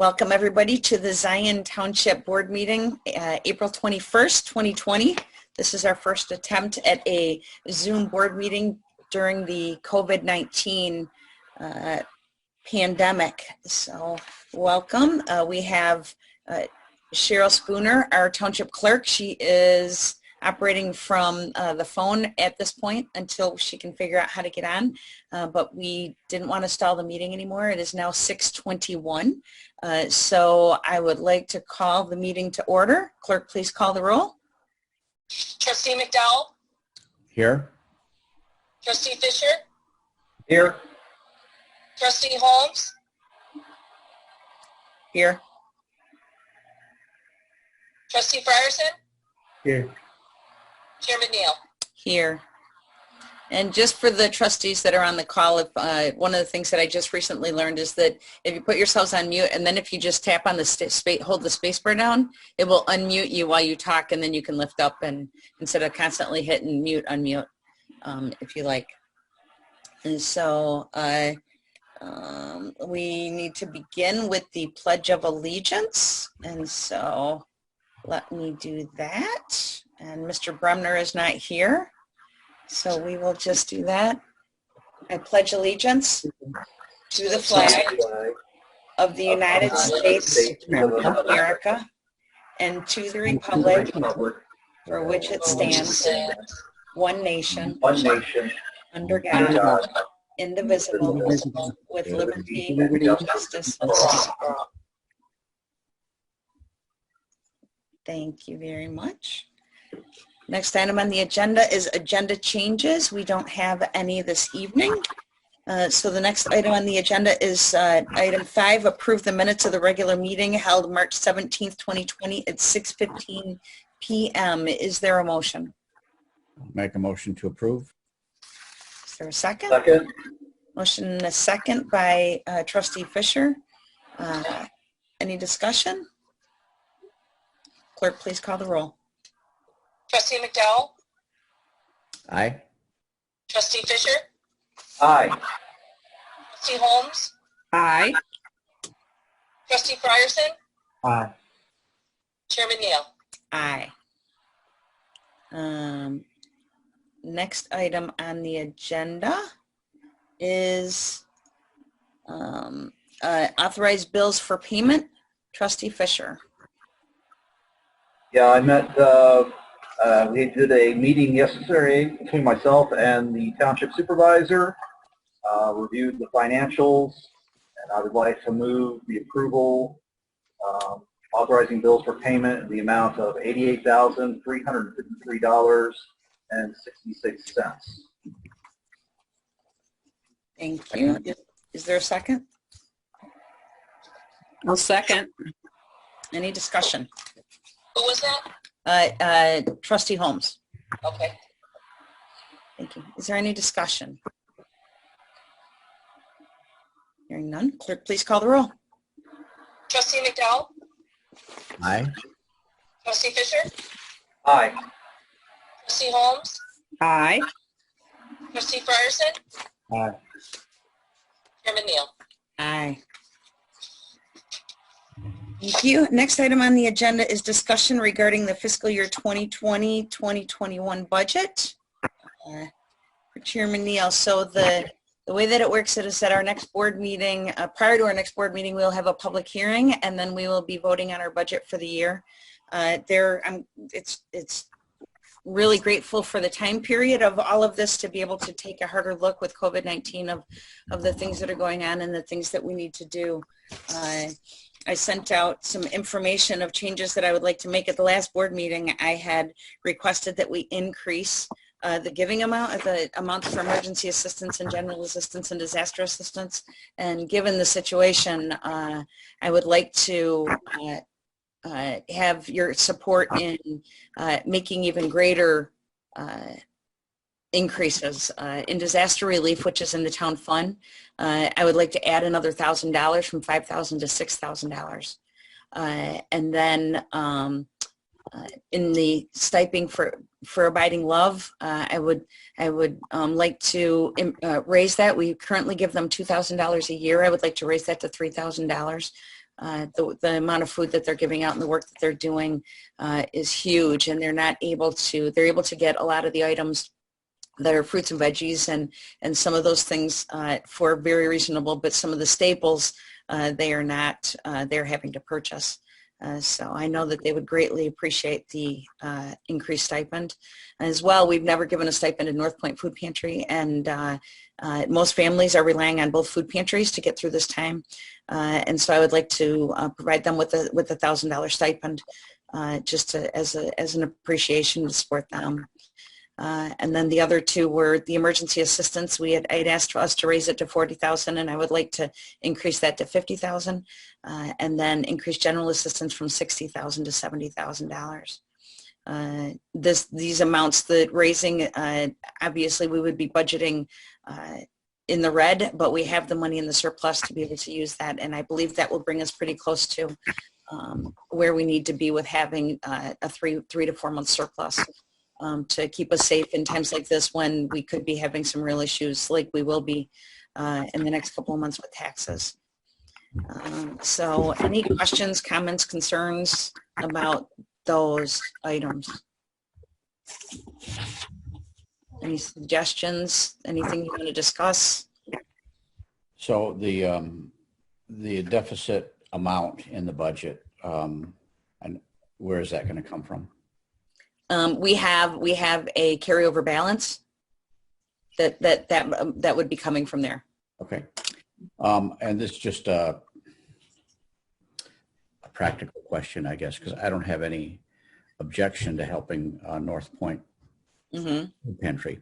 Welcome everybody to the Zion Township Board meeting, April 21st, 2020. This is our first attempt at a Zoom board meeting during the COVID-19 pandemic. So welcome. We have Cheryl Spooner, our township clerk. She is operating from the phone at this point until she can figure out how to get on. But we didn't want to stall the meeting anymore. It is now 6:21. So I would like to call the meeting to order. Clerk, please call the roll. Trustee McDowell? Here. Trustee Fisher? Here. Trustee Holmes? Here. Trustee Frierson? Here. Chairman Neal? Here. And just for the trustees that are on the call, if one of the things that I just recently learned is that if you put yourselves on mute and then if you just tap on the hold the space bar down, it will unmute you while you talk, and then you can lift up and instead of constantly hitting mute, unmute if you like. And so we need to begin with the Pledge of Allegiance. And so let me do that. And Mr. Bremner is not here. So we will just do that. I pledge allegiance to the flag of the United States of America and to the republic for which it stands, one nation, under God, indivisible, with liberty and justice for all. Thank you very much. Next item on the agenda is agenda changes. We don't have any this evening. So the next item on the agenda is item 5, approve the minutes of the regular meeting held March 17th, 2020 at 6:15 p.m. Is there a motion? Make a motion to approve. Is there a second? Second. Motion and a second by Trustee Fisher. Any discussion? Clerk, please call the roll. Trustee McDowell? Aye. Trustee Fisher? Aye. Trustee Holmes? Aye. Trustee Frierson? Aye. Chairman Neal? Aye. Next item on the agenda is authorized bills for payment. Trustee Fisher. Yeah, I met, we did a meeting yesterday between myself and the Township Supervisor, reviewed the financials, and I would like to move the approval authorizing bills for payment in the amount of $88,353.66. Thank you. Is there a second? I'll second. Any discussion? Who was that? Trustee Holmes. Okay. Thank you. Is there any discussion? Hearing none. Clerk, please call the roll. Trustee McDowell? Aye. Trustee Fisher? Aye. Trustee Holmes? Aye. Trustee Frierson? Aye. Chairman Neal? Aye. Thank you. Next item on the agenda is discussion regarding the fiscal year 2020-2021 budget. For Chairman Neal. So the way that it works is that our next board meeting, prior to our next board meeting, we'll have a public hearing, and then we will be voting on our budget for the year. It's really grateful for the time period of all of this to be able to take a harder look with COVID-19 of the things that are going on and the things that we need to do. I sent out some information of changes that I would like to make at the last board meeting. I had requested that we increase the giving amount, the amount for emergency assistance and general assistance and disaster assistance. And given the situation, I would like to have your support in making even greater increases in disaster relief, which is in the town fund. I would like to add another $1,000 from $5,000 to $6,000. And then in the stipend for abiding love, I would like to raise that. We currently give them $2,000 a year. I would like to raise that to $3,000. the amount of food that they're giving out and the work that they're doing is huge, and they're able to get a lot of the items that are fruits and veggies and some of those things for very reasonable, but some of the staples they're having to purchase. So I know that they would greatly appreciate the increased stipend. As well, we've never given a stipend in North Point Food Pantry, and most families are relying on both food pantries to get through this time. And so I would like to provide them with a $1,000 stipend just as an appreciation to support them. And then the other two were the emergency assistance. I'd asked for us to raise it to $40,000, and I would like to increase that to $50,000, and then increase general assistance from $60,000 to $70,000. These amounts, the raising, obviously we would be budgeting in the red, but we have the money in the surplus to be able to use that, and I believe that will bring us pretty close to where we need to be with having a 3 to 4 month surplus. To keep us safe in times like this when we could be having some real issues like we will be in the next couple of months with taxes. So any questions, comments, concerns about those items? Any suggestions? Anything you want to discuss? So the deficit amount in the budget, and where is that going to come from? We have a carryover balance that would be coming from there. Okay. And this is just a practical question, I guess, because I don't have any objection to helping North Point Pantry.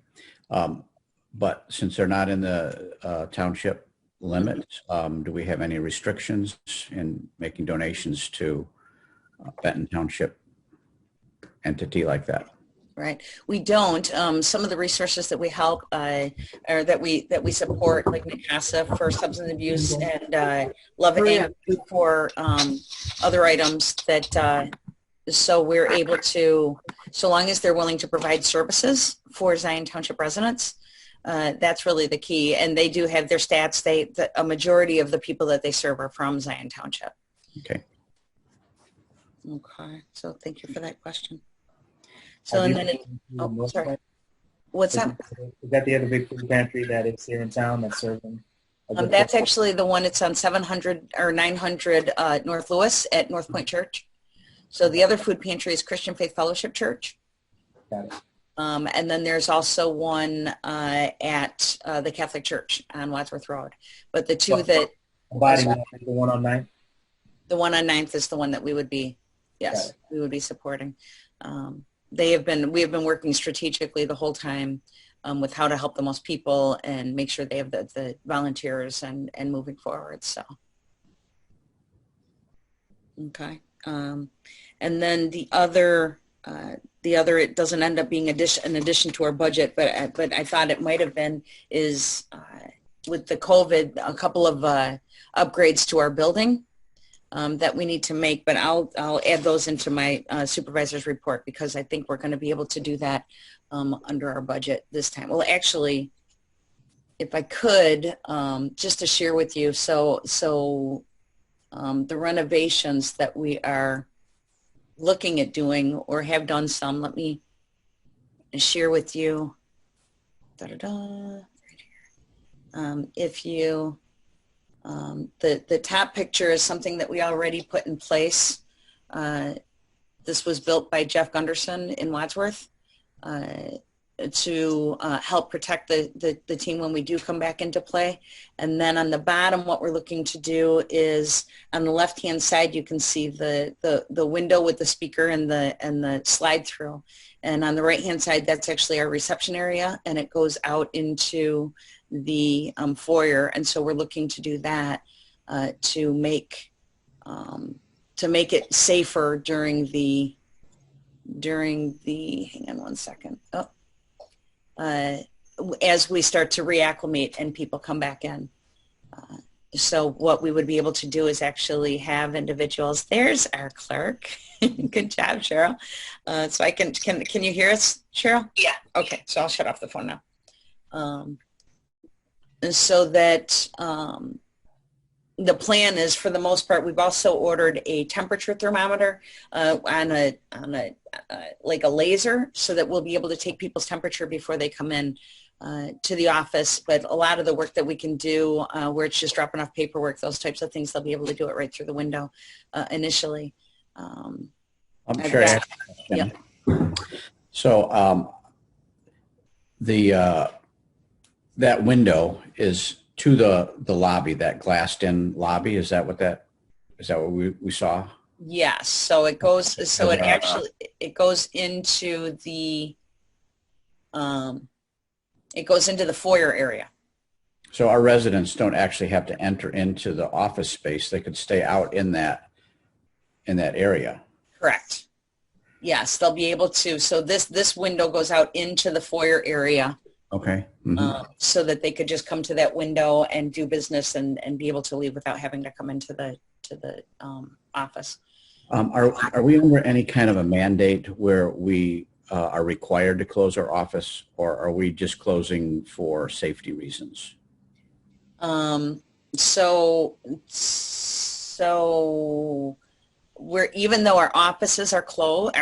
But since they're not in the township limits, do we have any restrictions in making donations to Benton Township entity like that? Right. We don't. Some of the resources that we help or that we support, like NACASA for substance abuse and Love and for other items that so we're able to, so long as they're willing to provide services for Zion Township residents, that's really the key. And they do have their stats. A majority of the people that they serve are from Zion Township. Okay. Okay. So thank you for that question. So and then sorry. What's that? Is that the other big food pantry that is here in town that's serving? That's actually the one. It's on 700 or 900 North Lewis at North Point Church. So the other food pantry is Christian Faith Fellowship Church. Got it. And then there's also one at the Catholic Church on Wadsworth Road. But the two that the one on 9th? The one on 9th is the one that we would be, yes, we would be supporting. We have been working strategically the whole time with how to help the most people and make sure they have the volunteers and moving forward. So, okay. And then the other, it doesn't end up being an addition to our budget, but I thought it might have been, is with the COVID, a couple of upgrades to our building that we need to make, but I'll add those into my supervisor's report because I think we're going to be able to do that under our budget this time. Well, actually, if I could, just to share with you, so the renovations that we are looking at doing or have done some, let me share with you. Right here. If you the top picture is something that we already put in place. This was built by Jeff Gunderson in Wadsworth to help protect the team when we do come back into play. And then on the bottom, what we're looking to do is on the left-hand side, you can see the window with the speaker and the slide through. And on the right-hand side, that's actually our reception area, and it goes out into the foyer. And so we're looking to do that to make it safer during the hang on one second. As we start to reacclimate and people come back in. So what we would be able to do is actually have individuals. There's our clerk. Good job, Cheryl. So I can you hear us, Cheryl? Yeah. Okay, so I'll shut off the phone now. So that the plan is, for the most part, we've also ordered a temperature thermometer on like a laser, so that we'll be able to take people's temperature before they come in to the office. But a lot of the work that we can do where it's just dropping off paperwork, those types of things, they'll be able to do it right through the window initially. I'm sure. Yeah. So that window is to the lobby, that glassed-in lobby. Is that what we saw? Yes. So it goes. So it actually goes into the foyer area. So our residents don't actually have to enter into the office space. They could stay out in that area. Correct. Yes, they'll be able to. So this window goes out into the foyer area. Okay. So that they could just come to that window and do business and be able to leave without having to come into the office. Are we under any kind of a mandate where we are required to close our office, or are we just closing for safety reasons? So even though our offices are closed,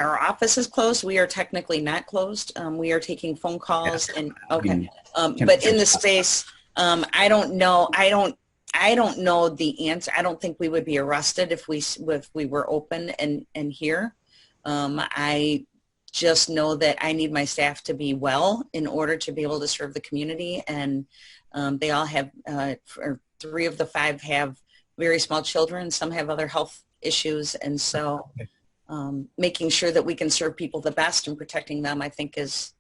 we are technically not closed. We are taking phone calls and okay. But in the space, I don't know the answer. I don't think we would be arrested if we were open and here. I just know that I need my staff to be well in order to be able to serve the community. And they all have, 3 of the 5 have very small children. Some have other health issues. And so making sure that we can serve people the best and protecting them, I think is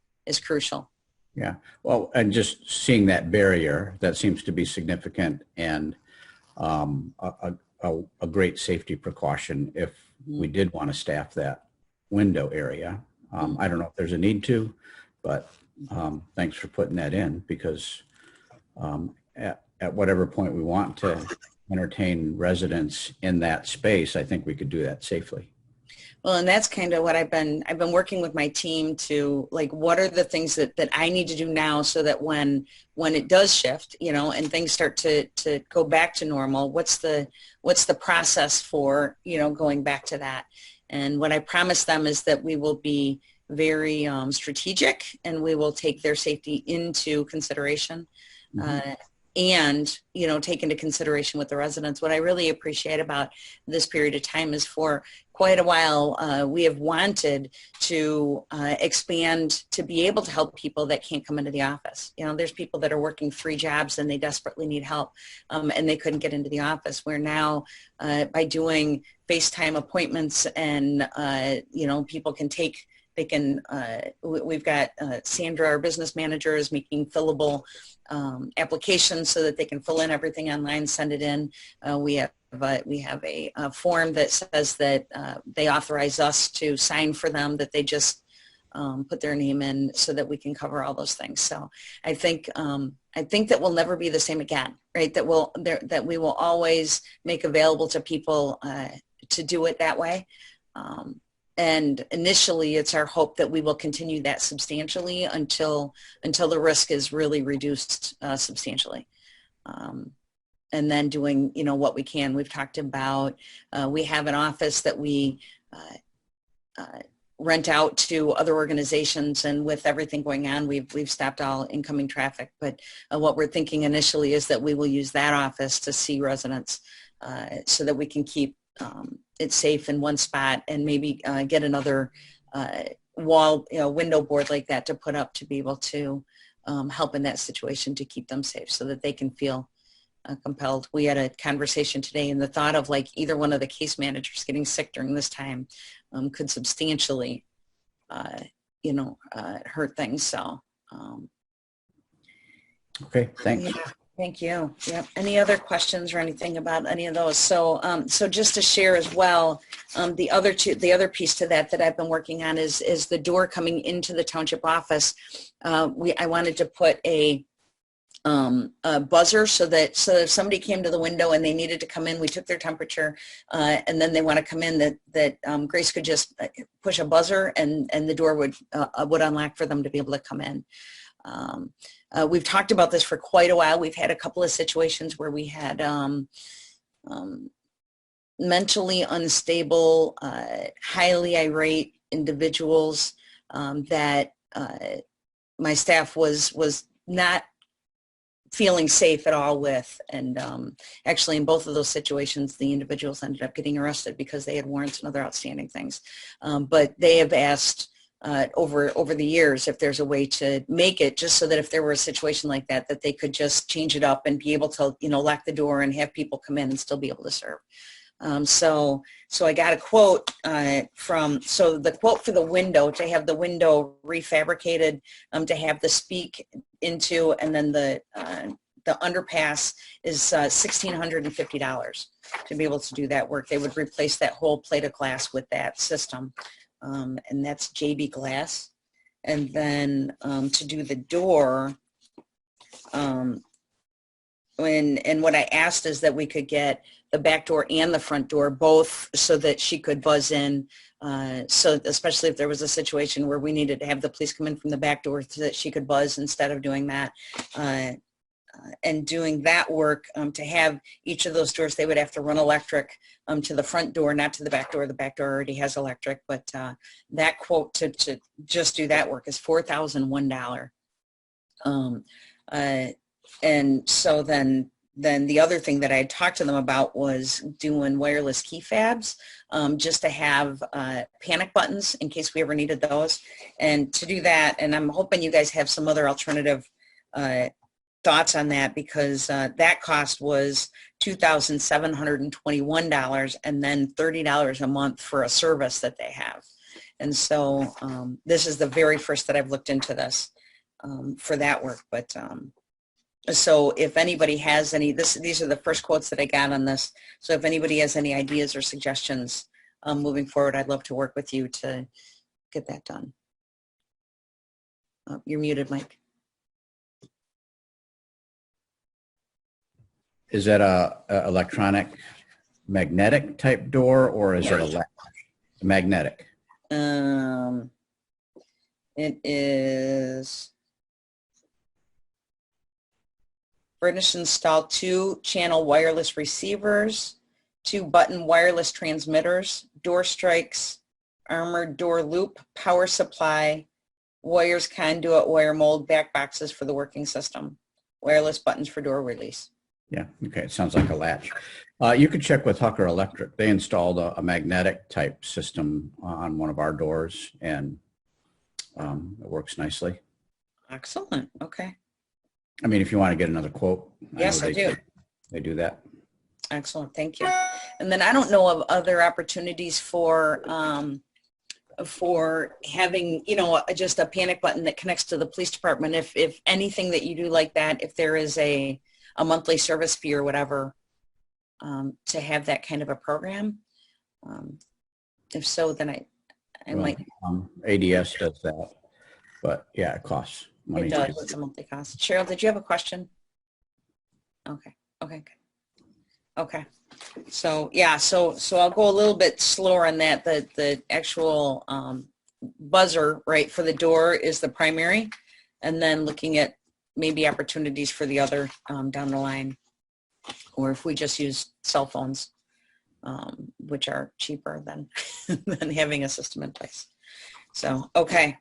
crucial. Yeah. Well, and just seeing that barrier, that seems to be significant and a great safety precaution if we did want to staff that window area. I don't know if there's a need to, but thanks for putting that in, because at whatever point we want to entertain residents in that space, I think we could do that safely. Well, and that's kind of what I've been working with my team to, like, what are the things that I need to do now so that when it does shift, and things start to go back to normal, what's the process for, going back to that? And what I promise them is that we will be very strategic, and we will take their safety into consideration. And, take into consideration with the residents. What I really appreciate about this period of time is, for quite a while, we have wanted to expand to be able to help people that can't come into the office. There's people that are working 3 jobs and they desperately need help, and they couldn't get into the office. Where now, by doing FaceTime appointments and, people can take, we've got Sandra, our business manager, is making fillable applications so that they can fill in everything online, send it in. We have a form that says that they authorize us to sign for them, that they just put their name in, so that we can cover all those things. So I think that we'll never be the same again, right? That we will always make available to people to do it that way. And initially, it's our hope that we will continue that substantially until the risk is really reduced substantially. And then doing, what we can. We've talked about, we have an office that we rent out to other organizations, and with everything going on, we've stopped all incoming traffic. But what we're thinking initially is that we will use that office to see residents so that we can keep it's safe in one spot, and maybe get another wall, window board like that to put up to be able to help in that situation, to keep them safe so that they can feel compelled. We had a conversation today, and the thought of, like, either one of the case managers getting sick during this time could substantially, hurt things. So. Okay, thanks. Yeah. Thank you. Yep. Any other questions or anything about any of those? So, so just to share as well, the other piece to that I've been working on is the door coming into the township office. I wanted to put a buzzer so that if somebody came to the window and they needed to come in, we took their temperature, and then they want to come in, that Grace could just push a buzzer and the door would unlock for them to be able to come in. We've talked about this for quite a while. We've had a couple of situations where we had mentally unstable, highly irate individuals that my staff was not feeling safe at all with. And actually in both of those situations, the individuals ended up getting arrested because they had warrants and other outstanding things. But they have asked over the years if there's a way to make it just so that if there were a situation like that, that they could just change it up and be able to, lock the door and have people come in and still be able to serve. So I got a quote so the quote for the window, to have the window refabricated, to have the speak into, and then the underpass is $1,650 to be able to do that work. They would replace that whole plate of glass with that system, and that's JB glass. And then to do the door, and what I asked is that we could get the back door and the front door both so that she could buzz in. So especially if there was a situation where we needed to have the police come in from the back door so that she could buzz instead of doing that. And doing that work, to have each of those doors, they would have to run electric to the front door, not to the back door. The back door already has electric, but that quote to just do that work is $4,001. And so then the other thing that I had talked to them about was doing wireless key fabs, just to have panic buttons in case we ever needed those. And to do that, and I'm hoping you guys have some other alternative thoughts on that, because that cost was $2,721 and then $30 a month for a service that they have. And so this is the very first that I've looked into this for that work. But so if anybody has any, these are the first quotes that I got on this. So if anybody has any ideas or suggestions moving forward, I'd love to work with you to get that done. You're muted, Mike. Is that a electronic magnetic type door, or is it a magnetic? It is British installed 2-channel wireless receivers, 2-button wireless transmitters, door strikes, armored door loop, power supply, wires, conduit, wire mold, back boxes for the working system, wireless buttons for door release. Yeah, okay, it sounds like a latch. You could check with Hucker Electric. They installed a magnetic type system on one of our doors, and it works nicely. Excellent, okay. I mean, if you want to get another quote. Yes, I do. They do that. Excellent, thank you. And then I don't know of other opportunities for having, just a panic button that connects to the police department. If anything that you do like that, if there is a monthly service fee or whatever, to have that kind of a program. If so, then I might. ADS does that, but yeah, it costs money. It does, it's a monthly cost. Cheryl, did you have a question? Okay, good. Okay, so yeah, so I'll go a little bit slower on that. The actual buzzer, right, for the door is the primary, and then looking at maybe opportunities for the other down the line, or if we just use cell phones, which are cheaper than than having a system in place. So, okay.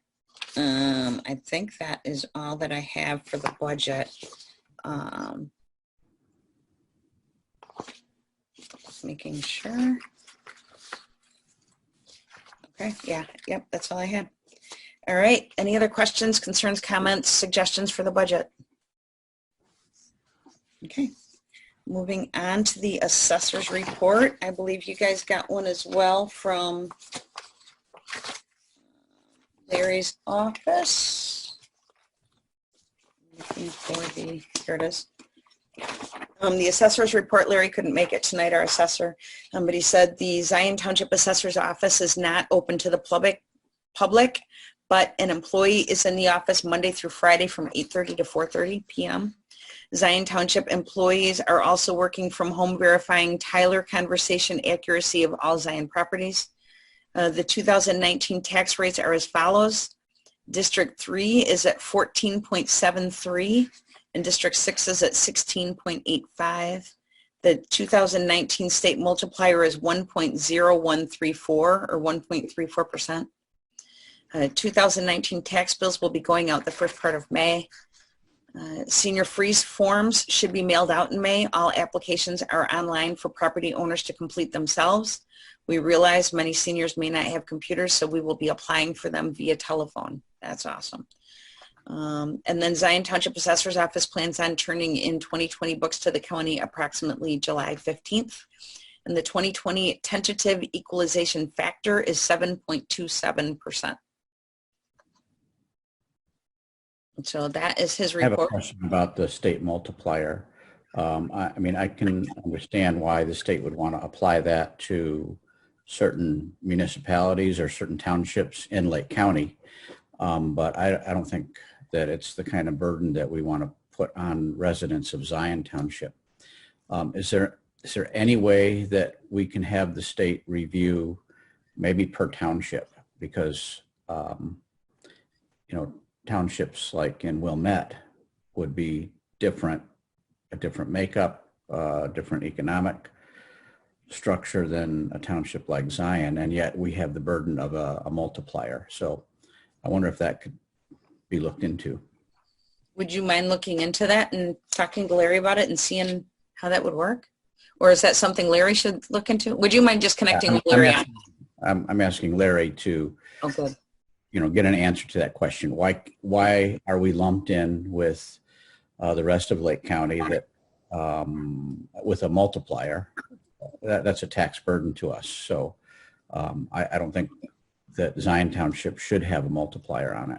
I think that is all that I have for the budget. Just making sure. Okay, yeah, yep, that's all I had. All right, any other questions, concerns, comments, suggestions for the budget? Okay, moving on to the assessor's report. I believe you guys got one as well from Larry's office. Looking for here it is. The assessor's report, Larry couldn't make it tonight, our assessor, but he said the Zion Township Assessor's Office is not open to the public, but an employee is in the office Monday through Friday from 8:30 to 4:30 p.m. Zion Township employees are also working from home, verifying Tyler conversation accuracy of all Zion properties. The 2019 tax rates are as follows. District 3 is at 14.73 and District 6 is at 16.85. The 2019 state multiplier is 1.0134 or 1.34%. 2019 tax bills will be going out the first part of May. Senior freeze forms should be mailed out in May. All applications are online for property owners to complete themselves. We realize many seniors may not have computers, so we will be applying for them via telephone. That's awesome. And then Zion Township Assessor's Office plans on turning in 2020 books to the county approximately July 15th. And the 2020 tentative equalization factor is 7.27%. So that is his I have a report. question about the state multiplier. I mean, I can understand why the state would want to apply that to certain municipalities or certain townships in Lake County, but I don't think that it's the kind of burden that we want to put on residents of Zion Township. Is there any way that we can have the state review maybe per township? Because, townships like in Wilmette would be a different makeup, different economic structure than a township like Zion, and yet we have the burden of a multiplier. So I wonder if that could be looked into. Would you mind looking into that and talking to Larry about it and seeing how that would work? Or is that something Larry should look into? Would you mind just connecting with Larry? I'm asking Larry to Oh, good. Get an answer to that question. Why are we lumped in with the rest of Lake County that with a multiplier? That's a tax burden to us. So I don't think that Zion Township should have a multiplier on it.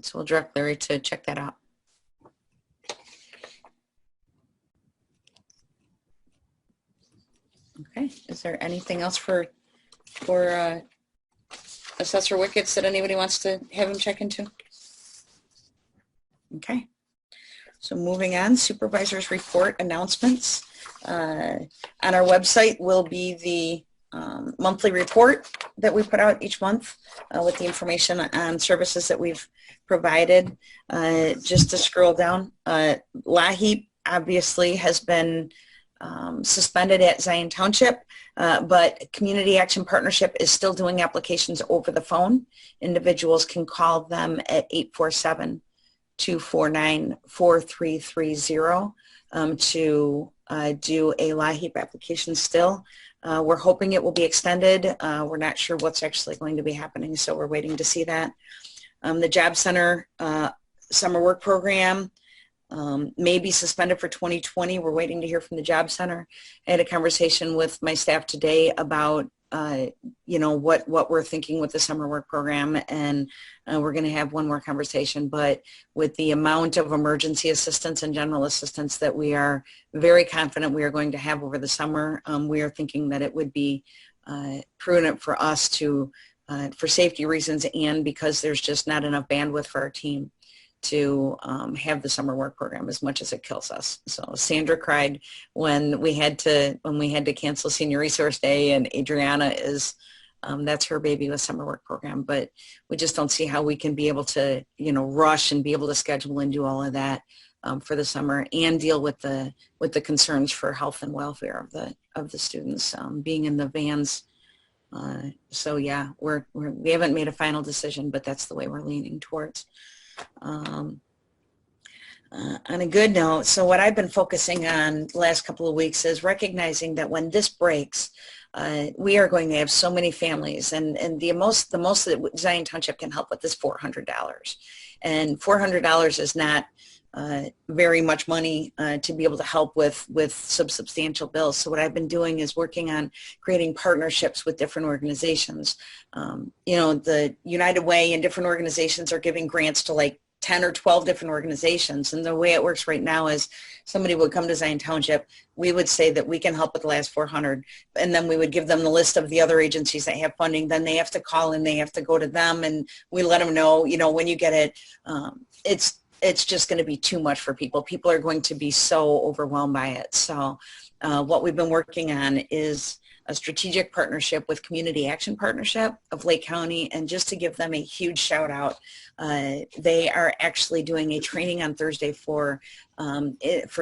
So we'll direct Larry to check that out. Okay. Is there anything else for Assessor Wickets that anybody wants to have him check into? Okay. So moving on, Supervisors Report announcements. On our website will be the monthly report that we put out each month with the information on services that we've provided. Just to scroll down, LAHEAP obviously has been suspended at Zion Township, but Community Action Partnership is still doing applications over the phone. Individuals can call them at 847-249-4330 to do a LAHEAP application still. We're hoping it will be extended. We're not sure what's actually going to be happening, so we're waiting to see that. The Job Center summer work program may be suspended for 2020. We're waiting to hear from the Job Center. I had a conversation with my staff today about what we're thinking with the summer work program, and we're going to have one more conversation. But with the amount of emergency assistance and general assistance that we are very confident we are going to have over the summer, we are thinking that it would be prudent for us to, for safety reasons and because there's just not enough bandwidth for our team to have the summer work program as much as it kills us. So Sandra cried when we had to cancel Senior Resource Day, and Adriana is that's her baby with summer work program. But we just don't see how we can be able to rush and be able to schedule and do all of that for the summer and deal with the concerns for health and welfare of the students being in the vans. So yeah, we haven't made a final decision, but that's the way we're leaning towards. On a good note, so what I've been focusing on the last couple of weeks is recognizing that when this breaks, we are going to have so many families, and the most that Zion Township can help with is $400, and $400 is not very much money to be able to help with some substantial bills. So what I've been doing is working on creating partnerships with different organizations. The United Way and different organizations are giving grants to like 10 or 12 different organizations. And the way it works right now is somebody would come to Zion Township. We would say that we can help with the last 400. And then we would give them the list of the other agencies that have funding. Then they have to call and they have to go to them. And we let them know, when you get it, it's just going to be too much for people. People are going to be so overwhelmed by it. So what we've been working on is a strategic partnership with Community Action Partnership of Lake County. And just to give them a huge shout out, they are actually doing a training on Thursday for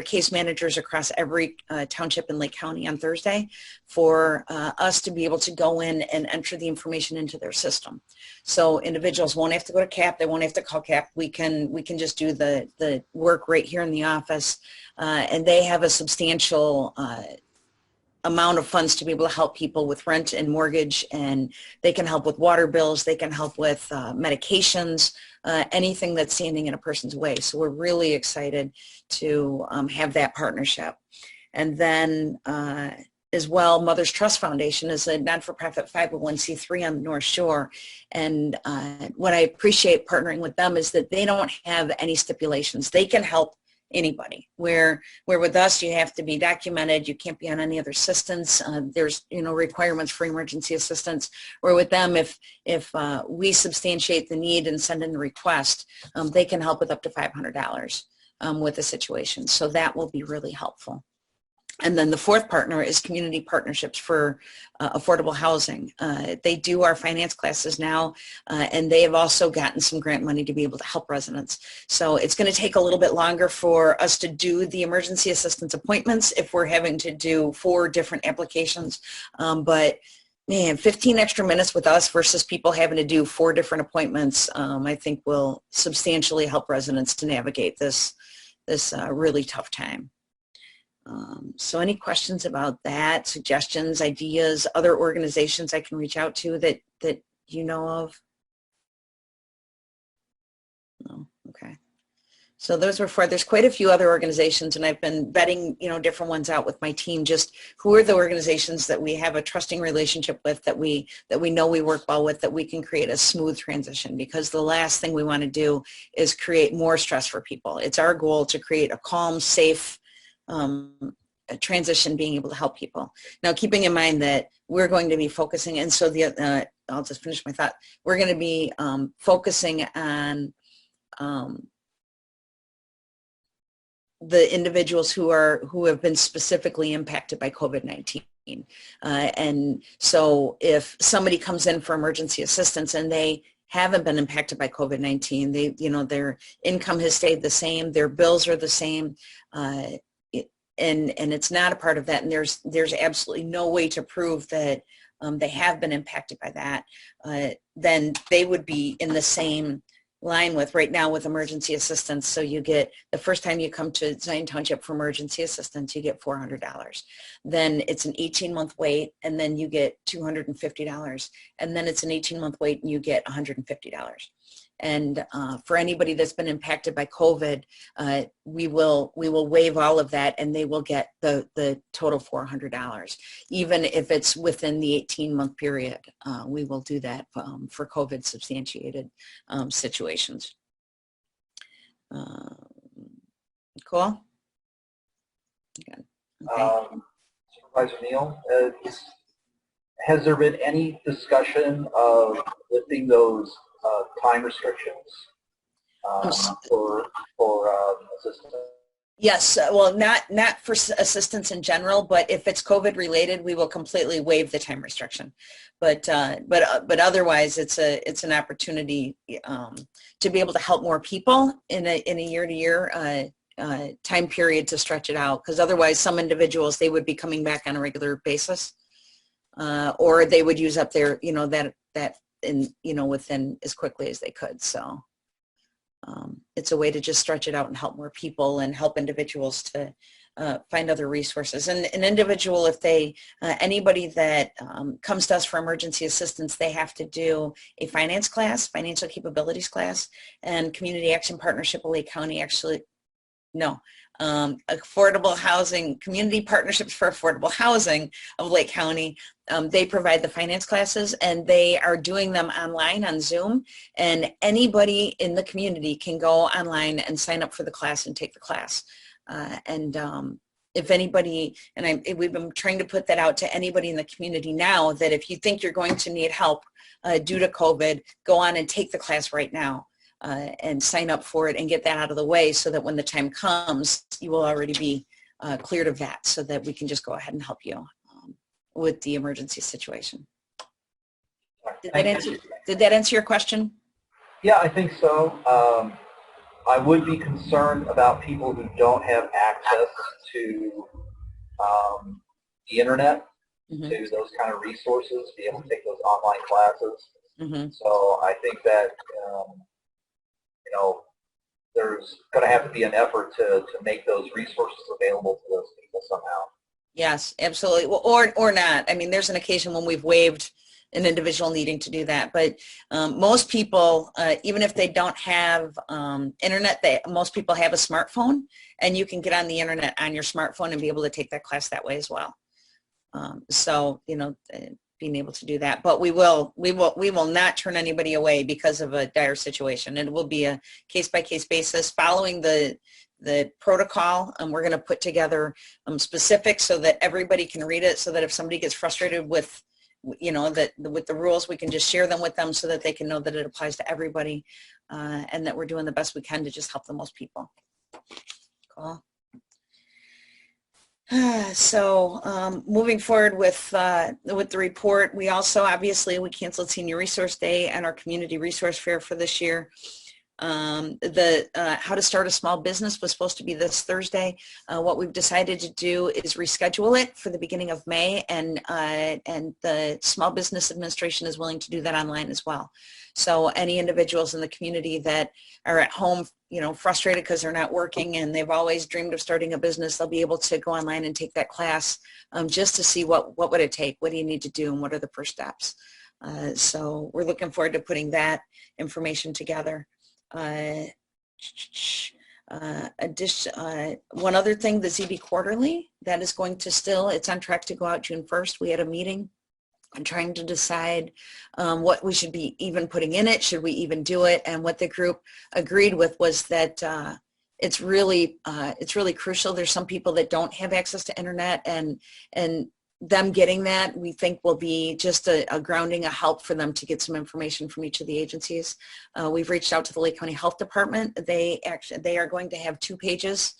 case managers across every township in Lake County on Thursday for us to be able to go in and enter the information into their system. So individuals won't have to go to CAP, they won't have to call CAP, we can just do the work right here in the office, and they have a substantial amount of funds to be able to help people with rent and mortgage, and they can help with water bills, they can help with medications, anything that's standing in a person's way. So we're really excited to have that partnership. And then as well, Mother's Trust Foundation is a not-for-profit 501c3 on the North Shore. And what I appreciate partnering with them is that they don't have any stipulations. They can help anybody, where with us you have to be documented, you can't be on any other assistance, there's requirements for emergency assistance, where with them if we substantiate the need and send in the request, they can help with up to $500 with the situation. So that will be really helpful. And then the fourth partner is Community Partnerships for Affordable Housing. They do our finance classes now, and they have also gotten some grant money to be able to help residents. So it's going to take a little bit longer for us to do the emergency assistance appointments if we're having to do 4 different applications. But man, 15 extra minutes with us versus people having to do 4 different appointments, I think will substantially help residents to navigate this really tough time. So any questions about that, suggestions, ideas, other organizations I can reach out to that you know of? No, okay. So those were 4. There's quite a few other organizations, and I've been vetting, different ones out with my team, just who are the organizations that we have a trusting relationship with, that we know we work well with, that we can create a smooth transition, because the last thing we want to do is create more stress for people. It's our goal to create a calm, safe, a transition, being able to help people. Now, keeping in mind that we're going to be focusing, and so I'll just finish my thought. We're going to be focusing on the individuals who have been specifically impacted by COVID-19. And so if somebody comes in for emergency assistance and they haven't been impacted by COVID-19, their income has stayed the same, their bills are the same, and it's not a part of that, and there's absolutely no way to prove that they have been impacted by that, then they would be in the same line with right now with emergency assistance. So you get, the first time you come to Zion Township for emergency assistance, you get $400. Then it's an 18-month wait, and then you get $250. And then it's an 18-month wait and you get $150. And for anybody that's been impacted by COVID, we will waive all of that, and they will get the total $400. Even if it's within the 18-month period, we will do that for COVID substantiated situations. Cool? Good. Okay. Supervisor Neal, has there been any discussion of lifting those time restrictions for assistance? Yes, well, not for assistance in general, but if it's COVID related, we will completely waive the time restriction. But otherwise, it's an opportunity to be able to help more people in a year-to-year time period to stretch it out. Because otherwise, some individuals, they would be coming back on a regular basis, or they would use up their that within as quickly as they could. So it's a way to just stretch it out and help more people and help individuals to find other resources. And an individual, if they, anybody that comes to us for emergency assistance, they have to do a finance class, financial capabilities class, and Community Action Partnership of Lake County affordable housing, Community Partnerships for Affordable Housing of Lake County. They provide the finance classes, and they are doing them online on Zoom, and anybody in the community can go online and sign up for the class and take the class. If anybody, and we've been trying to put that out to anybody in the community now, that if you think you're going to need help due to COVID, go on and take the class right now. And sign up for it and get that out of the way, so that when the time comes, you will already be cleared of that, so that we can just go ahead and help you the emergency situation. Did Thank you. that answer your question? Yeah, I think so. I would be concerned about people who don't have access to the internet, Mm-hmm. to those kind of resources, be able to take those online classes. Mm-hmm. So I think that, there's going to have to be an effort to make those resources available to those people somehow. Yes, absolutely. Well, or not. I mean, there's an occasion when we've waived an individual needing to do that, but most people, even if they don't have internet, most people have a smartphone, and you can get on the internet on your smartphone and be able to take that class that way as well. So being able to do that, but we will not turn anybody away because of a dire situation. It will be a case-by-case basis following the protocol. We're going to put together specifics so that everybody can read it, so that if somebody gets frustrated with with the rules, we can just share them with them so that they can know that it applies to everybody, and that we're doing the best we can to just help the most people. Cool. So moving forward with the report, we also we canceled Senior Resource Day and our Community Resource Fair for this year. How to start a small business was supposed to be this Thursday. What we've decided to do is reschedule it for the beginning of May, and the Small Business Administration is willing to do that online as well. So any individuals in the community that are at home, frustrated because they're not working and they've always dreamed of starting a business, they'll be able to go online and take that class just to see what would it take, what do you need to do, and what are the first steps. So we're looking forward to putting that information together. One other thing, the ZB Quarterly, that is going to it's on track to go out June 1st. We had a meeting and trying to decide what we should be even putting in it. Should we even do it? And what the group agreed with was that it's really crucial. There's some people that don't have access to internet, and them getting that, we think, will be just a grounding, a help for them to get some information from each of the agencies. We've reached out to the Lake County Health Department. They are going to have 2 pages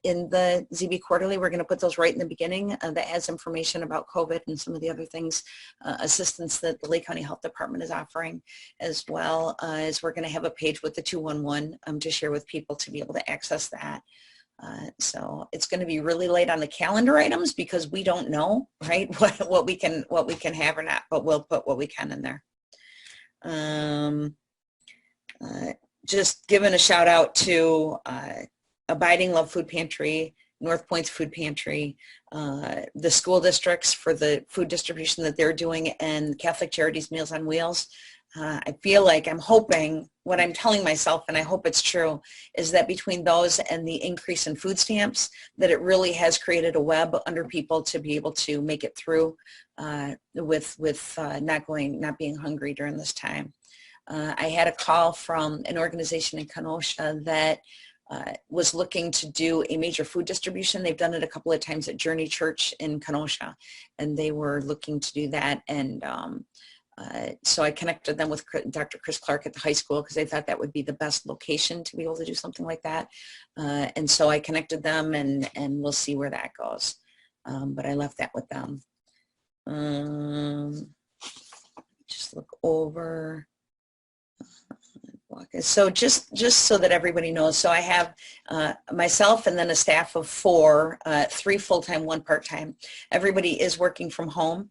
in the ZB Quarterly. We're going to put those right in the beginning that has information about COVID and some of the other things, assistance that the Lake County Health Department is offering, as well as we're going to have a page with the 211 to share with people to be able to access that. So it's going to be really late on the calendar items because we don't know, right, what we can have or not, but we'll put what we can in there. Just giving a shout out to Abiding Love Food Pantry, North Point's Food Pantry, the school districts for the food distribution that they're doing, and Catholic Charities Meals on Wheels. I feel like I'm hoping, what I'm telling myself, and I hope it's true, is that between those and the increase in food stamps, that it really has created a web under people to be able to make it through with not being hungry during this time. I had a call from an organization in Kenosha that was looking to do a major food distribution. They've done it a couple of times at Journey Church in Kenosha, and they were looking to do that. And so I connected them with Dr. Chris Clark at the high school because they thought that would be the best location to be able to do something like that. And so I connected them, and we'll see where that goes. But I left that with them. Just look over. So just so that everybody knows, so I have myself and then a staff of 4, 3 full-time, 1 part-time. Everybody is working from home.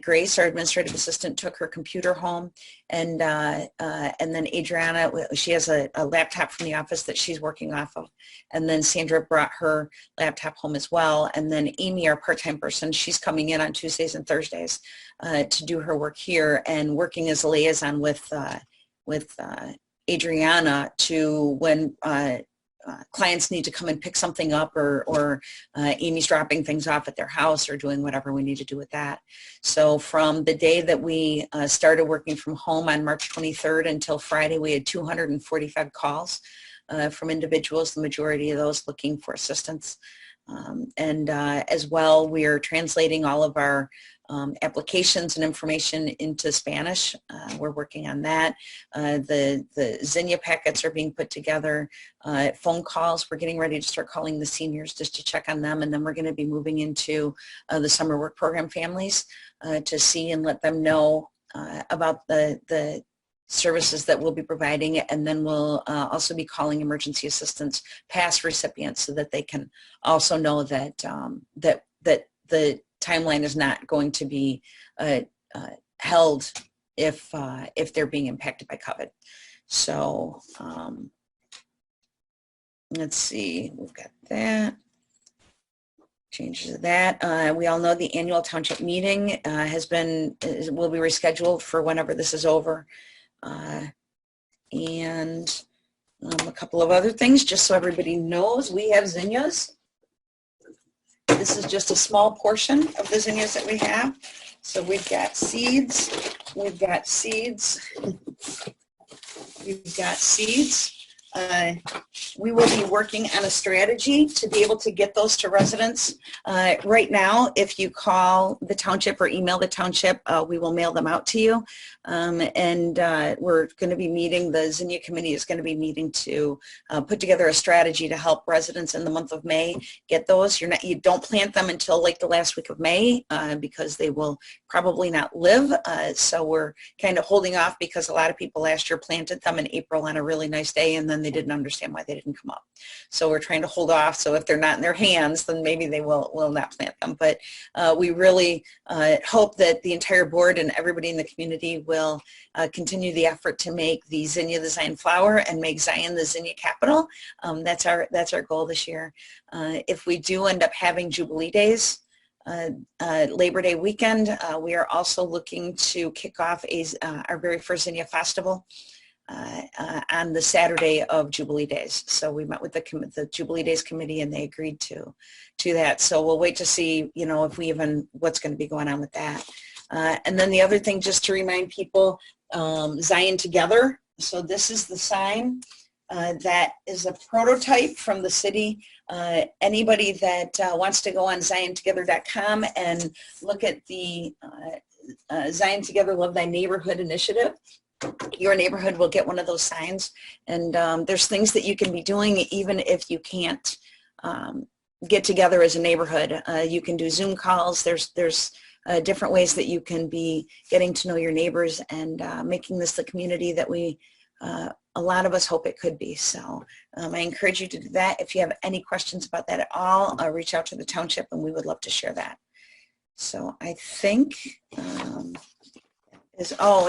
Grace, our administrative assistant, took her computer home, and then Adriana, she has a laptop from the office that she's working off of, and then Sandra brought her laptop home as well, and then Amy, our part-time person, she's coming in on Tuesdays and Thursdays to do her work here, and working as a liaison with Adriana to when clients need to come and pick something up, or Amy's dropping things off at their house or doing whatever we need to do with that. So from the day that we started working from home on March 23rd until Friday, we had 245 calls from individuals, the majority of those looking for assistance. And as well, we are translating all of our applications and information into Spanish. We're working on that. The Zinnia packets are being put together. Phone calls, we're getting ready to start calling the seniors just to check on them, and then we're going to be moving into the summer work program families to see and let them know about the services that we'll be providing, and then we'll also be calling emergency assistance past recipients so that they can also know that that the timeline is not going to be held if they're being impacted by COVID. So let's see, we've got that. Changes of that. We all know the annual township meeting will be rescheduled for whenever this is over. And a couple of other things, just so everybody knows, we have zinnias. This is just a small portion of the zinnias that we have. So we've got seeds, we've got seeds, we've got seeds. We will be working on a strategy to be able to get those to residents. Right now, if you call the township or email the township, we will mail them out to you. And we're going to be meeting, the Zinnia Committee is going to be meeting to put together a strategy to help residents in the month of May get those. You don't plant them until like the last week of May because they will probably not live. So we're kind of holding off because a lot of people last year planted them in April on a really nice day, and then they didn't understand why they didn't come up. So we're trying to hold off. So if they're not in their hands, then maybe they will not plant them. But we really hope that the entire board and everybody in the community will continue the effort to make the Zinnia the Zion flower and make Zion the Zinnia capital. That's our goal this year. If we do end up having Jubilee Days, Labor Day weekend, we are also looking to kick off our very first Zinnia Festival on the Saturday of Jubilee Days. So we met with the Jubilee Days committee, and they agreed to that. So we'll wait to see, if we what's going to be going on with that. And then the other thing, just to remind people, Zion Together. So this is the sign that is a prototype from the city. Anybody that wants to go on ziontogether.com and look at the Zion Together Love Thy Neighborhood initiative, your neighborhood will get one of those signs. And there's things that you can be doing even if you can't get together as a neighborhood. You can do Zoom calls. There's different ways that you can be getting to know your neighbors and making this the community that a lot of us hope it could be. So I encourage you to do that. If you have any questions about that at all, reach out to the township and we would love to share that. So I think, and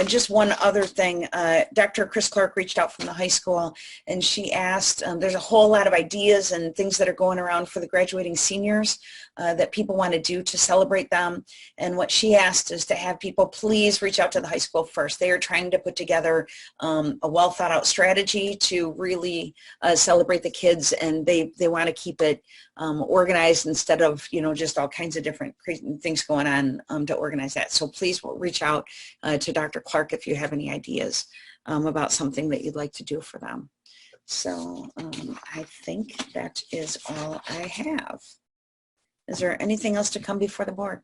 just one other thing, Dr. Chris Clark reached out from the high school and she asked, there's a whole lot of ideas and things that are going around for the graduating seniors that people want to do to celebrate them. And what she asked is to have people please reach out to the high school first. They are trying to put together a well thought out strategy to really celebrate the kids, and they want to keep it organized instead of, just all kinds of different things going on to organize that. So please reach out to Dr. Clark if you have any ideas about something that you'd like to do for them. So I think that is all I have. Is there anything else to come before the board?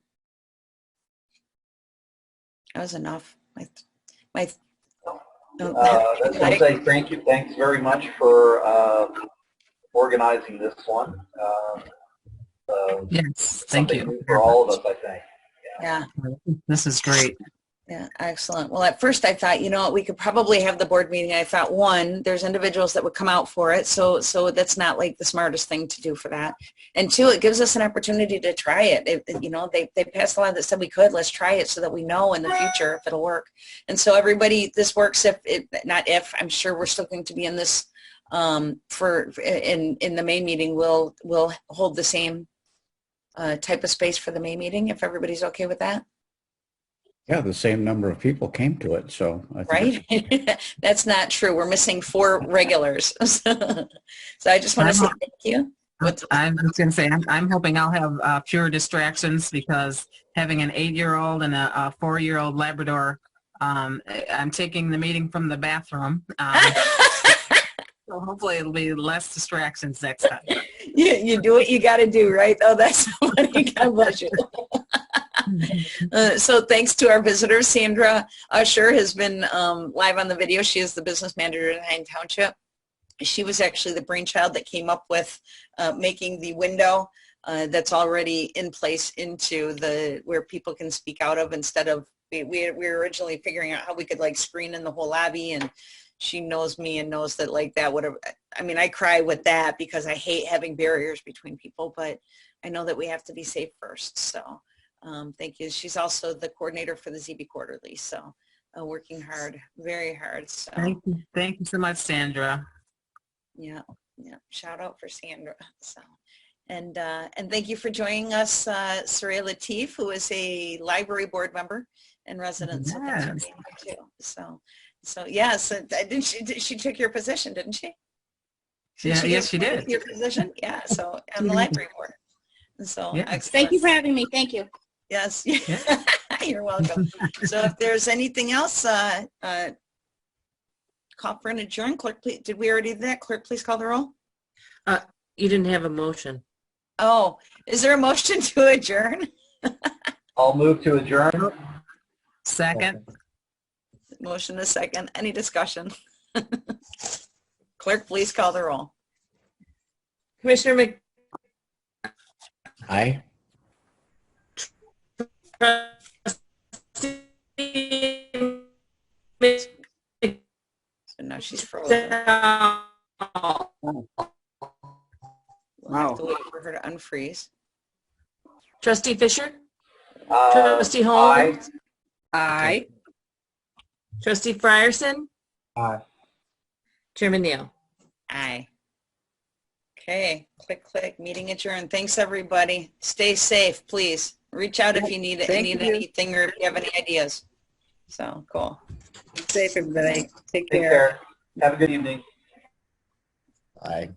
That was enough. That's going to say thank you. Thanks very much for organizing this one. Yes, thank you. For all of us, I think. Yeah. This is great. Yeah, excellent. Well, at first I thought, we could probably have the board meeting. I thought, one, there's individuals that would come out for it, so that's not like the smartest thing to do for that. And two, it gives us an opportunity to try it. They passed a law that said we could. Let's try it so that we know in the future if it'll work. And so everybody, this works I'm sure we're still going to be in this in the May meeting. We'll hold the same type of space for the May meeting if everybody's okay with that. Yeah, the same number of people came to it, so I think right? That's not true. We're missing 4 regulars. So I just want to say thank you. I'm just going to say I'm hoping I'll have fewer distractions, because having an 8-year-old and a 4-year-old Labrador, I'm taking the meeting from the bathroom. So hopefully it'll be less distractions next time. You do what you got to do, right? Oh, that's so funny. God bless you. So thanks to our visitors. Sandra Usher has been live on the video. She is the business manager in Township. She was actually the brainchild that came up with making the window that's already in place into the where people can speak out of, instead of we were originally figuring out how we could like screen in the whole lobby, and she knows me and knows that like that would have, I mean, I cry with that because I hate having barriers between people, but I know that we have to be safe first. So thank you. She's also the coordinator for the ZB Quarterly. So working hard, very hard. So Thank you so much, Sandra. Yeah. Shout out for Sandra. So, and thank you for joining us, Surya Latif, who is a library board member and resident. So thanks for being here too. So yes, didn't she took your position, didn't she? Yes, she did. Your position, yeah. So on the library board. So yes. Thank you for having me. Thank you. Yes, you're welcome. So if there's anything else, call for an adjourn. Clerk, please, did we already do that? Clerk, please call the roll. You didn't have a motion. Oh, is there a motion to adjourn? I'll move to adjourn. Second. Motion is second. Any discussion? Clerk, please call the roll. Commissioner Mc. Aye. So now she's frozen. Wow. We'll have to wait for her to unfreeze. Trustee Fisher? Trustee Holmes? Aye. Trustee Frierson? Aye. Chairman Neal? Aye. Okay, click, meeting adjourned. Thanks, everybody. Stay safe, please. Reach out if you need anything or if you have any ideas. So, cool. Safe, everybody. Take Take care. care. Have a good evening. Aye.